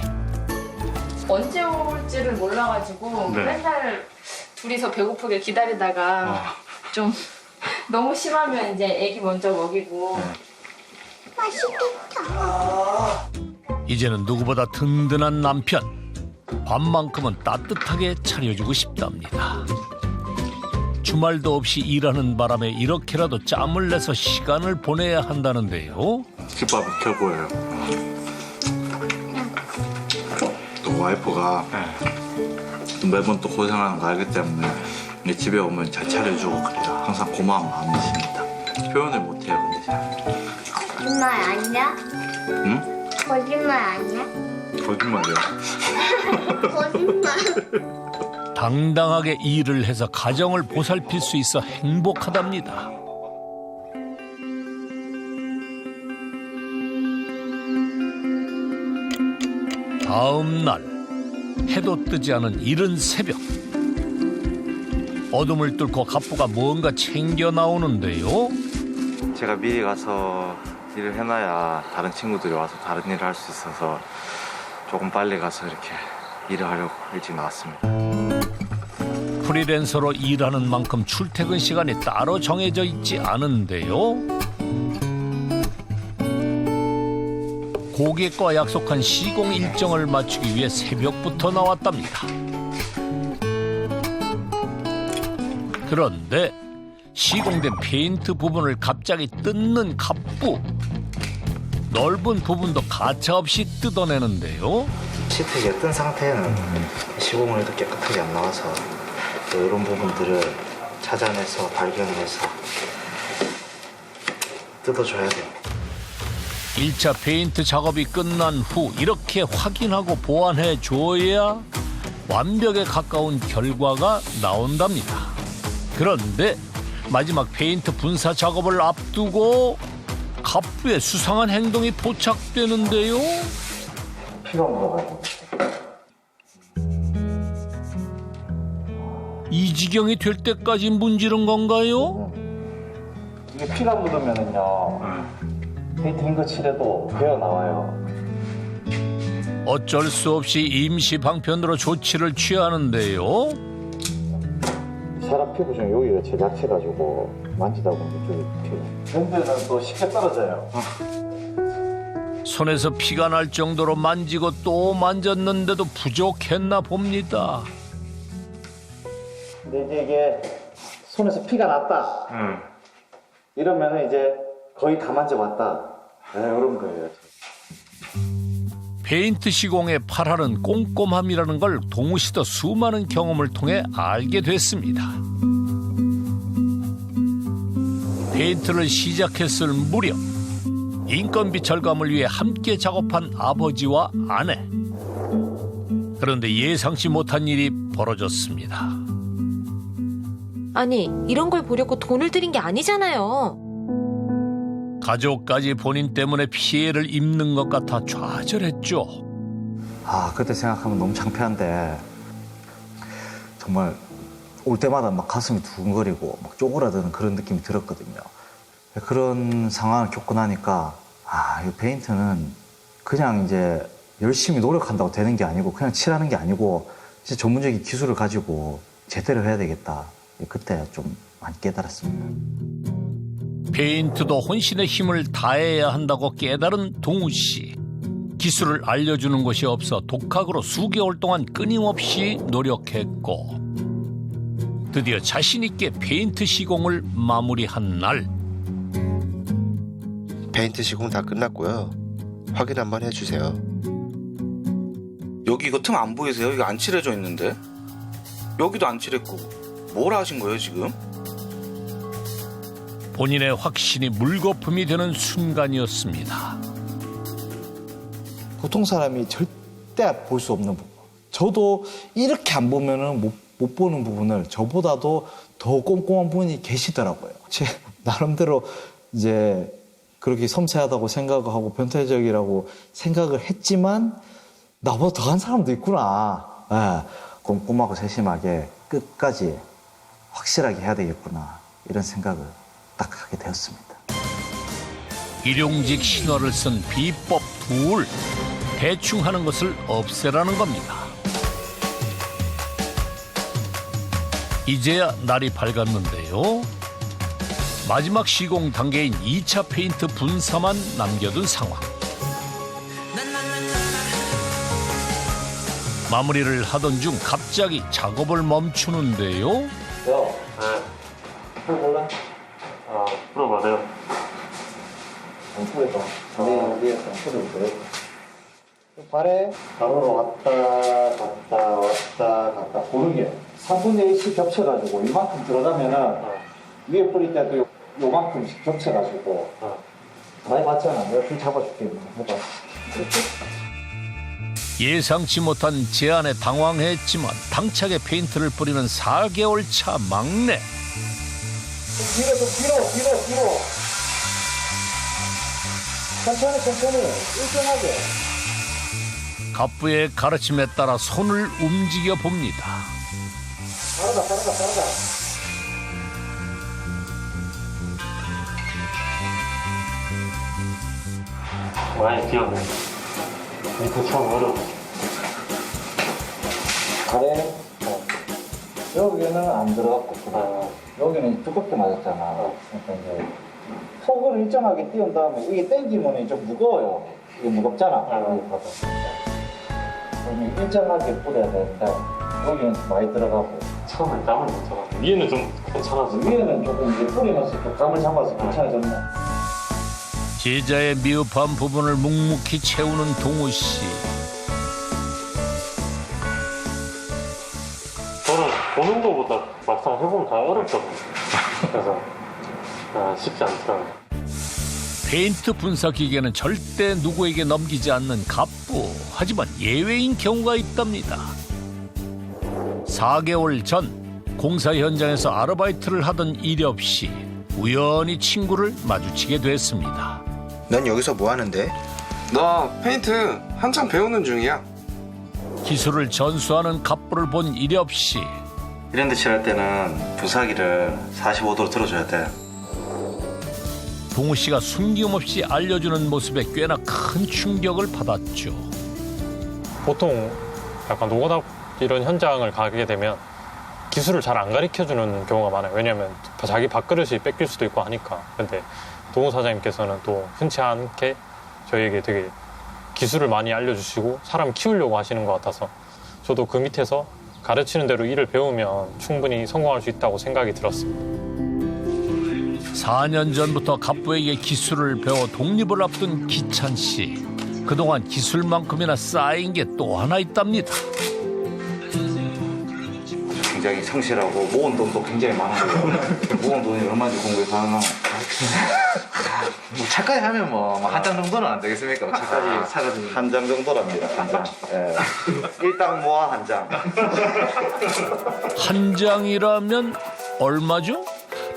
언제 올지를 몰라가지고 네. 맨날 둘이서 배고프게 기다리다가 좀 너무 심하면 이제 애기 먼저 먹이고. 맛있겠다. 이제는 누구보다 든든한 남편. 밥만큼은 따뜻하게 차려주고 싶답니다. 주말도 없이 일하는 바람에 이렇게라도 짬을 내서 시간을 보내야 한다는데요. 집밥이 최고예요. 또 와이프가 매번 또 고생하는 거 알기 때문에 집에 오면 잘 차려주고 그래요. 항상 고마운 마음이십니다. 표현을 못해요, 근데 잘. 거짓말 아니야? 응? 거짓말 아니야? 거짓말이야. 거짓말. 당당하게 일을 해서 가정을 보살필 수 있어 행복하답니다. 다음 날 해도 뜨지 않은 이른 새벽. 어둠을 뚫고 갑부가 뭔가 챙겨 나오는데요. 제가 미리 가서 일을 해놔야 다른 친구들이 와서 다른 일을 할 수 있어서 조금 빨리 가서 이렇게 일을 하려고 일찍 나왔습니다. 프리랜서로 일하는 만큼 출퇴근 시간이 따로 정해져 있지 않은데요. 고객과 약속한 시공 일정을 맞추기 위해 새벽부터 나왔답니다. 그런데 시공된 페인트 부분을 갑자기 뜯는 갑부. 넓은 부분도 가차없이 뜯어내는데요. 시트가 뜬 상태에는 시공을 해도 깨끗하게 안 나와서 또 이런 부분들을 찾아내서 발견해서 뜯어줘야 돼요. 1차 페인트 작업이 끝난 후 이렇게 확인하고 보완해 줘야 완벽에 가까운 결과가 나온답니다. 그런데 마지막 페인트 분사 작업을 앞두고 갑부의 수상한 행동이 포착되는데요. 피가 묻어가지고. 이 지경이 될 때까지 문지른 건가요? 이게 피가 묻으면은요, 페인트 흰거 칠해도 배어 나와요. 어쩔 수 없이 임시 방편으로 조치를 취하는데요. 사람 피부 중에 여기가 제일 약해가지고 만지다 보면 이쪽에 피가. 근데는 또 쉽게 떨어져요. 손에서 피가 날 정도로 만지고 또 만졌는데도 부족했나 봅니다. 근데 이제 이게 손에서 피가 났다. 이러면은 이제 거의 다 만져봤다. 네, 이런 거예요. 페인트 시공의 8할은 꼼꼼함이라는 걸 동우 씨도 수많은 경험을 통해 알게 됐습니다. 페인트를 시작했을 무렵 인건비 절감을 위해 함께 작업한 아버지와 아내. 그런데 예상치 못한 일이 벌어졌습니다. 아니, 이런 걸 보려고 돈을 들인 게 아니잖아요. 가족까지 본인 때문에 피해를 입는 것 같아 좌절했죠. 아, 그때 생각하면 너무 창피한데 정말 올 때마다 막 가슴이 두근거리고 막 쪼그라드는 그런 느낌이 들었거든요. 그런 상황을 겪고 나니까 이 페인트는 그냥 이제 열심히 노력한다고 되는 게 아니고 그냥 칠하는 게 아니고 이제 전문적인 기술을 가지고 제대로 해야 되겠다. 그때 좀 많이 깨달았습니다. 페인트도 혼신의 힘을 다해야 한다고 깨달은 동우 씨. 기술을 알려주는 곳이 없어 독학으로 수개월 동안 끊임없이 노력했고 드디어 자신 있게 페인트 시공을 마무리한 날. 페인트 시공 다 끝났고요. 확인 한번 해주세요. 여기 이거 틈 안 보이세요? 이거 안 칠해져 있는데? 여기도 안 칠했고 뭘 하신 거예요 지금? 본인의 확신이 물거품이 되는 순간이었습니다. 보통 사람이 절대 볼 수 없는 부분. 저도 이렇게 안 보면은 못 보는 부분을 저보다도 더 꼼꼼한 분이 계시더라고요. 제 나름대로 이제 그렇게 섬세하다고 생각하고 변태적이라고 생각을 했지만 나보다 더한 사람도 있구나. 꼼꼼하고 세심하게 끝까지 확실하게 해야 되겠구나. 이런 생각을 딱 하게 되었습니다. 일용직 신화를 쓴 비법 둘, 대충 하는 것을 없애라는 겁니다. 이제야 날이 밝았는데요. 마지막 시공 단계인 2차 페인트 분사만 남겨둔 상황. 마무리를 하던 중 갑자기 작업을 멈추는데요. 풀어볼래? 풀어봐세요. 풀어봐. 위에 풀어볼까요? 발에 가로로 왔다 갔다 고르게 3분의 1씩 겹쳐가지고 이만큼 들어가면은 위에 뿌릴 때도 요만큼씩 겹쳐가지고 많이 봤잖아. 내가 줄 잡아줄게. 해봐. 예상치 못한 제안에 당황했지만 당차게 페인트를 뿌리는 4개월 차 막내. 뒤로. 천천히 일정하게. 갑부의 가르침에 따라 손을 움직여 봅니다. 따라가. 많이 귀엽네. 밑에 처음 어려워. 아래 여기는 안 들어갔고 여기는 두껍게 맞았잖아. 그러니까 이제 속을 일정하게 띄운 다음에 이게 당기면 좀 무거워요. 이게 무겁잖아. 여기 봐봐. 그러면 일정하게 뿌려야 되는데 여기는 많이 들어가고 처음에 땀을 못 잡았어. 위에는 좀 괜찮아서. 위에는 조금 이제 뿌리면서 좀 감을 잡아서 괜찮아졌네. 제자의 미흡한 부분을 묵묵히 채우는 동우 씨. 저는 보는 것보다 막상 해보면 다 어렵거든요. 그래서 쉽지 않더라고요. 페인트 분사 기계는 절대 누구에게 넘기지 않는 갑부. 하지만 예외인 경우가 있답니다. 4개월 전 공사 현장에서 아르바이트를 하던 이렵 씨. 우연히 친구를 마주치게 됐습니다. 넌 여기서 뭐 하는데? 나 페인트 한창 배우는 중이야. 기술을 전수하는 갑부를 본 이렵 씨. 이런 데 칠할 때는 분사기를 45도로 들어줘야 돼. 동우 씨가 숨김없이 알려주는 모습에 꽤나 큰 충격을 받았죠. 보통 약간 노가다 이런 현장을 가게 되면 기술을 잘 안 가르쳐주는 경우가 많아요. 왜냐하면 자기 밥그릇이 뺏길 수도 있고 하니까. 근데 동우 사장님께서는 또 흔치 않게 저희에게 되게 기술을 많이 알려주시고 사람 키우려고 하시는 것 같아서 저도 그 밑에서 가르치는 대로 일을 배우면 충분히 성공할 수 있다고 생각이 들었습니다. 4년 전부터 갑부에게 기술을 배워 독립을 앞둔 기찬 씨. 그동안 기술만큼이나 쌓인 게 또 하나 있답니다. 굉장히 성실하고 모은 돈도 굉장히 많아요. 모은 돈이 얼마인지 공부에 가능하면 뭐 차까지 하면 뭐 한 장 정도는 안 되겠습니까? 차까지 사가지고 한 장 정도랍니다. 한 장. 예. 일당 모아 한 장. 한 장이라면 얼마죠?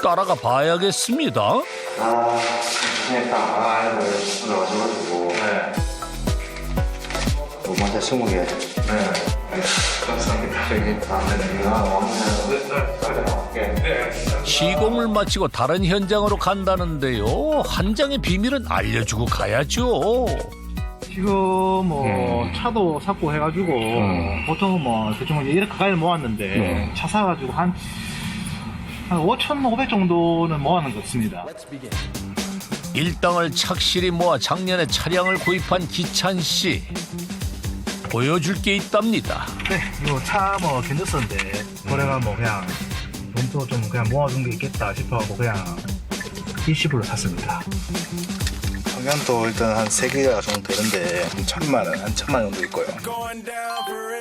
따라가 봐야겠습니다. 고생했다. 오늘 와줘가지고. 네. 먼저 20개. 네. 감사합니다. 시공을 마치고 다른 현장으로 간다는데요. 한 장의 비밀은 알려주고 가야죠. 지금 뭐 차도 샀고 해가지고 보통 뭐 대충 이렇게 가까이 모았는데 차 사가지고 한 5,500 정도는 모아놓은 것 같습니다. 일당을 착실히 모아 작년에 차량을 구입한 기찬 씨. 보여줄 게 있답니다. 네, 이거 차 뭐 견뎠었는데 거래가 뭐 그냥 돈도 좀 그냥 모아둔 게 있겠다 싶어갖고 그냥 일시불로 샀습니다. 평년도 일단 한 3개가 정도 되는데 한 1,000만 원, 한 1,000만 원 정도 있고요.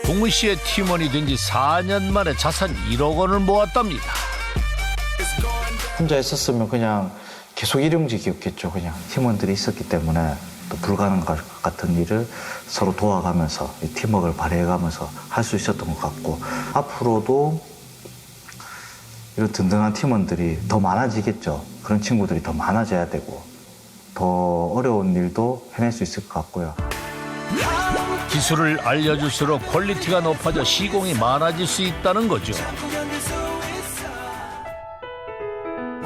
동우 씨의 팀원이 된 지 4년 만에 자산 1억 원을 모았답니다. 혼자 있었으면 그냥 계속 일용직이었겠죠. 그냥 팀원들이 있었기 때문에 또 불가능한 것 같은 일을 서로 도와가면서 팀워크를 발휘해가면서 할 수 있었던 것 같고 앞으로도 이런 든든한 팀원들이 더 많아지겠죠. 그런 친구들이 더 많아져야 되고 더 어려운 일도 해낼 수 있을 것 같고요. 기술을 알려줄수록 퀄리티가 높아져 시공이 많아질 수 있다는 거죠.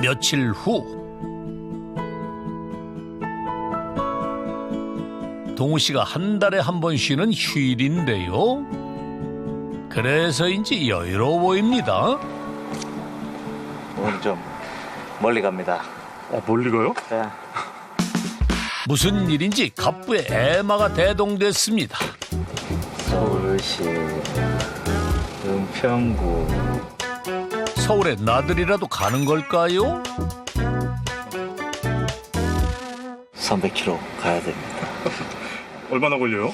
며칠 후 동우 씨가 한 달에 한 번 쉬는 휴일인데요. 그래서인지 여유로워 보입니다. 오늘 좀 멀리 갑니다. 멀리 가요? 네. 무슨 일인지 갑부의 대동됐습니다. 서울시 은평구. 서울에 나들이라도 가는 걸까요? 300km 가야 됩니다. 얼마나 걸려요?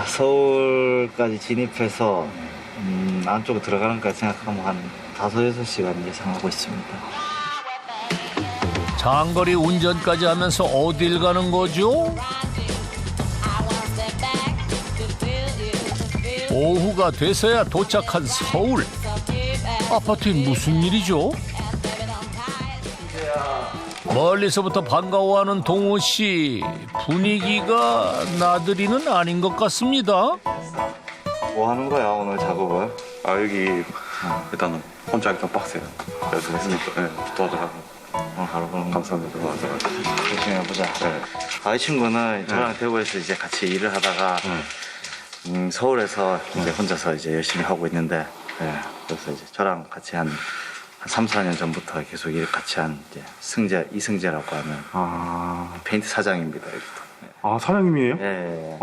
서울까지 진입해서 안쪽으로 들어가는 까지 생각하면 한 5-6시간 예상하고 있습니다. 장거리 운전까지 하면서 어딜 가는 거죠? 오후가 돼서야 도착한 서울. 아파트에 무슨 일이죠? 멀리서부터 반가워하는 동호 씨. 분위기가 나들이는 아닌 것 같습니다. 뭐 하는 거야 오늘 작업을? 여기 일단은 혼자 하기가 빡세요. 열심히 했으니까 도와줘가지고. 하루 보는 감사합니다. 열심히 해보자. 이 친구는 저랑 대구에서 이제 같이 일을 하다가 서울에서 이제 혼자서 이제 열심히 하고 있는데, 그래서 이제 저랑 같이 한 3-4년 전부터 계속 일 같이 한 이제 이승재라고 하는 페인트 사장입니다. 여기도. 사장님이에요? 네.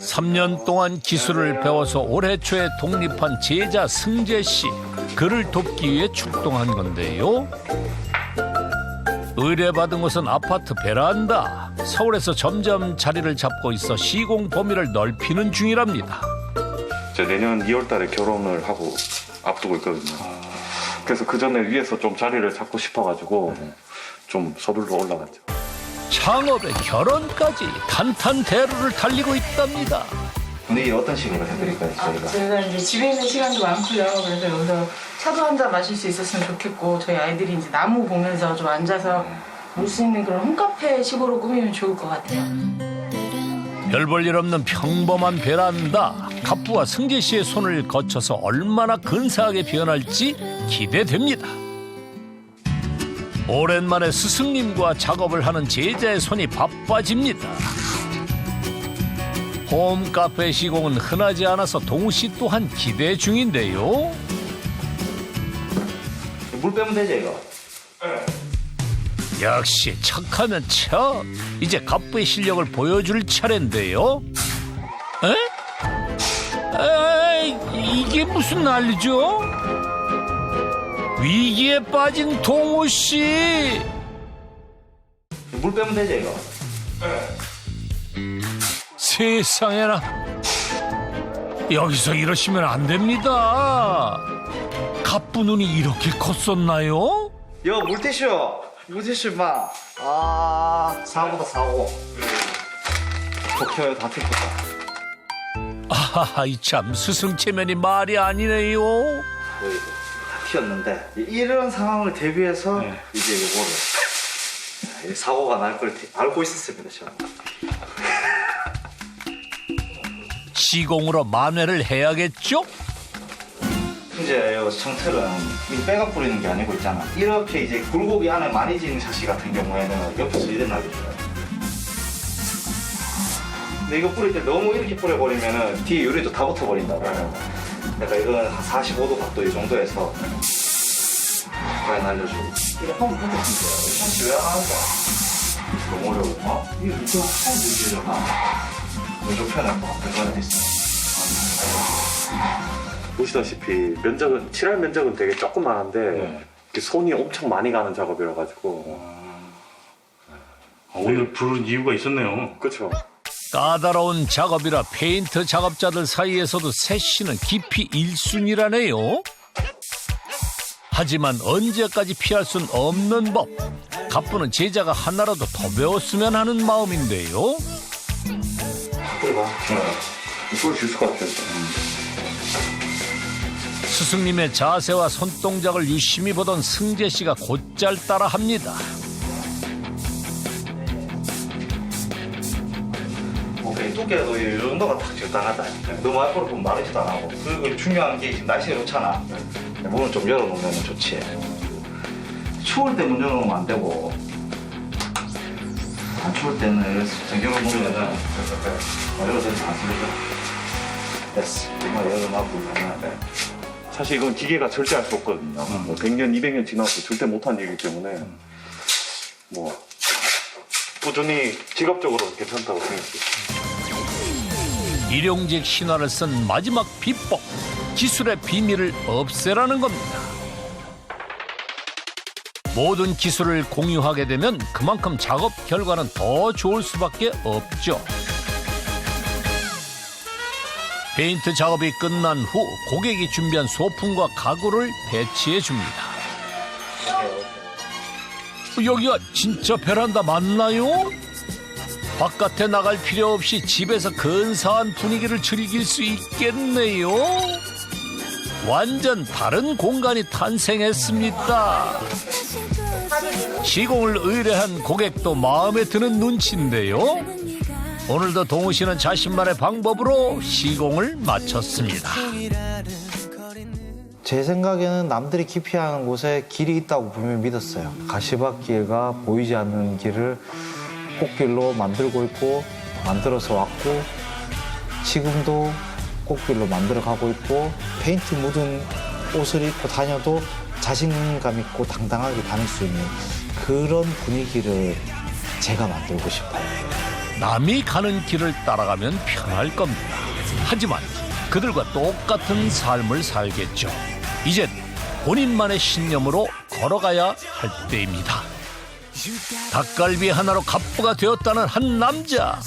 3년 동안 기술을 배워서 올해 초에 독립한 제자 승재 씨. 그를 돕기 위해 출동한 건데요. 의뢰받은 곳은 아파트 베란다. 서울에서 점점 자리를 잡고 있어 시공 범위를 넓히는 중이랍니다. 저 내년 2월달에 결혼을 하고 앞두고 있거든요. 그래서 그 전에 위에서 좀 자리를 잡고 싶어가지고 좀 서둘러 올라갔죠. 창업에 결혼까지 탄탄대로를 달리고 있답니다. 분위기 어떤 식으로 해드릴까요, 저희가? 제가 이제 집에 있는 시간도 많고요. 그래서 여기서 차도 한 잔 마실 수 있었으면 좋겠고, 저희 아이들이 이제 나무 보면서 좀 앉아서 볼 수 있는 그런 홈카페 식으로 꾸미면 좋을 것 같아요. 별 볼 일 없는 평범한 베란다. 갑부와 승재 씨의 손을 거쳐서 얼마나 근사하게 변할지 기대됩니다. 오랜만에 스승님과 작업을 하는 제자의 손이 바빠집니다. 홈카페 시공은 흔하지 않아서 동우 씨 또한 기대 중인데요. 물 빼면 되죠, 이거? 역시 척하면 척. 이제 갑부의 실력을 보여줄 차례인데요. 이게 무슨 난리죠? 위기에 빠진 동우 씨. 물 빼면 되죠, 이거? 세상에나. 여기서 이러시면 안 됩니다. 갑부 눈이 이렇게 컸었나요? 물티슈 마. 사고다, 사고. 도쿄에 다 튀었다. 아하하, 이참 스승 체면이 말이 아니네요. 여기도 다 튀었는데 이런 상황을 대비해서 이제 이거를 사고가 날 걸 알고 있었습니다, 저는. 시공으로 만회를 해야겠죠? 이제 이 청틀은 이 빼가 뿌리는 게 아니고 있잖아. 이렇게 이제 굴곡이 안에 많이 지는 샤시 같은 경우에는 옆에서 일어나게 돼요. 근데 이거 뿌릴 때 너무 이렇게 뿌려버리면은 뒤에 유리도 다 붙어버린다고. 그러니까 이거는 한 45도 각도 이 정도에서 과연 날려주고. 이거 한번 해보시면 돼요. 샤시 왜 안 하는 거야? 너무 어려워. 이거 처음 보시려나? 왼쪽 편할 것 같아. 그거는 됐어. 보시다시피 면적은 칠할 면적은 되게 조그만한데 손이 엄청 많이 가는 작업이라 가지고 오늘 부른 이유가 있었네요. 그렇죠. 까다로운 작업이라 페인트 작업자들 사이에서도 새 씨는 깊이 1순위라네요. 하지만 언제까지 피할 순 없는 법. 갑부는 제자가 하나라도 더 배웠으면 하는 마음인데요. 뿌려봐. 뿌릴 수 있을 것 같아요. 스승님의 자세와 손동작을 유심히 보던 승재 씨가 곧잘 따라합니다. 오케이, 두께도 이 정도가 딱 적당하다. 너무 앞으로 보면 마르지도 안 하고. 그리고 중요한 게 지금 날씨가 좋잖아. 문을 좀 열어놓으면 좋지. 추울 때 문 열어놓으면 안 되고. 안 추울 때는 이렇게 전경을 보면은 이렇게 돼서 안 쓰겠다. 됐어. 정말 열어놔고 가면 사실 이건 기계가 절대 할 수 없거든요. 뭐 100년, 200년 지나도 절대 못한 일이기 때문에 뭐 꾸준히 직업적으로 괜찮다고 생각해요. 일용직 신화를 쓴 마지막 비법, 기술의 비밀을 없애라는 겁니다. 모든 기술을 공유하게 되면 그만큼 작업 결과는 더 좋을 수밖에 없죠. 페인트 작업이 끝난 후 고객이 준비한 소품과 가구를 배치해 줍니다. 여기가 진짜 베란다 맞나요? 바깥에 나갈 필요 없이 집에서 근사한 분위기를 즐길 수 있겠네요. 완전 다른 공간이 탄생했습니다. 시공을 의뢰한 고객도 마음에 드는 눈치인데요. 오늘도 동우 씨는 자신만의 방법으로 시공을 마쳤습니다. 제 생각에는 남들이 기피하는 곳에 길이 있다고 분명히 믿었어요. 가시밭길과 보이지 않는 길을 꽃길로 만들고 있고 만들어서 왔고 지금도 꽃길로 만들어가고 있고 페인트 묻은 옷을 입고 다녀도 자신감 있고 당당하게 다닐 수 있는 그런 분위기를 제가 만들고 싶어요. 남이 가는 길을 따라가면 편할 겁니다. 하지만 그들과 똑같은 삶을 살겠죠. 이젠 본인만의 신념으로 걸어가야 할 때입니다. 닭갈비 하나로 갑부가 되었다는 한 남자.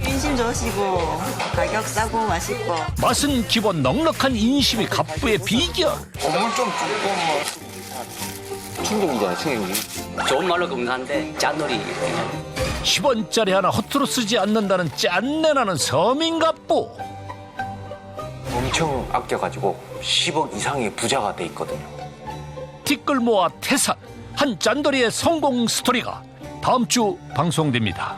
인심 좋으시고 가격 싸고 맛있고 맛은 기본 넉넉한 인심이 갑부의 비결. 건물 좀 충격이잖아요, 충격이. 좋은 말로 금사인데 짠놀이. 10원짜리 하나 허투루 쓰지 않는다는 짠내나는 서민 갑부. 엄청 아껴가지고 10억 이상의 부자가 돼 있거든요. 티끌 모아 태산, 한 짠돌이의 성공 스토리가 다음 주 방송됩니다.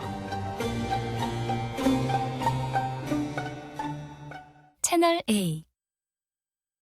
채널 A